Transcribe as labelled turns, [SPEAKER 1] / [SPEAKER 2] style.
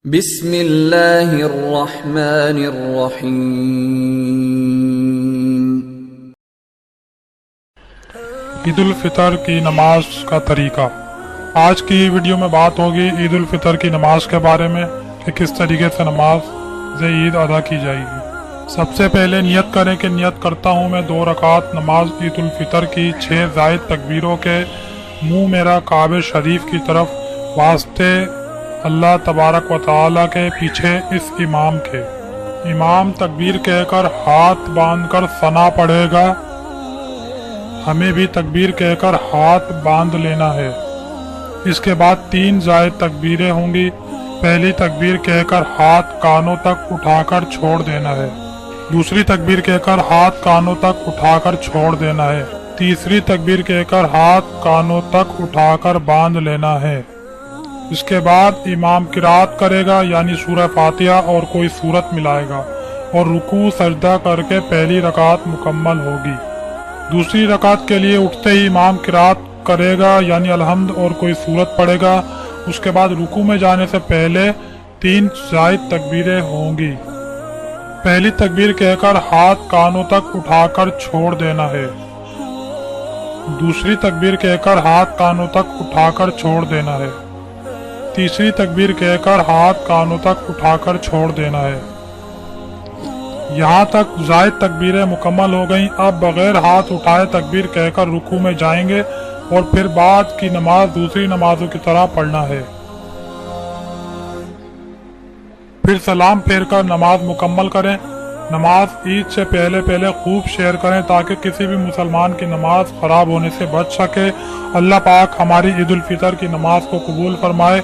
[SPEAKER 1] بسم اللہ الرحمن الرحیم۔
[SPEAKER 2] عید الفطر کی نماز کا طریقہ۔ آج کی ویڈیو میں بات ہوگی عید الفطر کی نماز کے بارے میں کہ کس طریقے سے نماز عید ادا کی جائے گی۔ سب سے پہلے نیت کریں کہ نیت کرتا ہوں میں 2 رکعت نماز عید الفطر کی 6 زائد تکبیروں کے، منہ میرا کعبہ شریف کی طرف، واسطے اللہ تبارک و تعالیٰ کے، پیچھے اس امام کے۔ امام تکبیر کہہ کر ہاتھ باندھ کر ثنا پڑھے گا، ہمیں بھی تکبیر کہہ کر ہاتھ باندھ لینا ہے۔ اس کے بعد 3 زائد تکبیریں ہوں گی۔ پہلی تکبیر کہہ کر ہاتھ کانوں تک اٹھا کر چھوڑ دینا ہے، دوسری تکبیر کہہ کر ہاتھ کانوں تک اٹھا کر چھوڑ دینا ہے، تیسری تکبیر کہہ کر ہاتھ کانوں تک اٹھا کر باندھ لینا ہے۔ اس کے بعد امام قرات کرے گا، یعنی سورہ فاتحہ اور کوئی سورت ملائے گا، اور رکوع سجدہ کر کے پہلی رکعت مکمل ہوگی۔ دوسری رکعت کے لیے اٹھتے ہی امام قرات کرے گا، یعنی الحمد اور کوئی سورت پڑھے گا۔ اس کے بعد رکوع میں جانے سے پہلے 3 زائد تکبیریں ہوں گی۔ پہلی تکبیر کہہ کر ہاتھ کانوں تک اٹھا کر چھوڑ دینا ہے، دوسری تکبیر کہہ کر ہاتھ کانوں تک اٹھا کر چھوڑ دینا ہے، تیسری تکبیر کہہ کر ہاتھ کانوں تک اٹھا کر چھوڑ دینا ہے۔ یہاں تک زائد تکبیریں مکمل ہو گئیں۔ اب بغیر ہاتھ اٹھائے تکبیر کہہ کر رکوع میں جائیں گے اور پھر بعد کی نماز دوسری نمازوں کی طرح پڑھنا ہے۔ پھر سلام پھیر کر نماز مکمل کریں۔ نماز عید سے پہلے خوب شیئر کریں تاکہ کسی بھی مسلمان کی نماز خراب ہونے سے بچ سکے۔ اللہ پاک ہماری عید الفطر کی نماز کو قبول فرمائے۔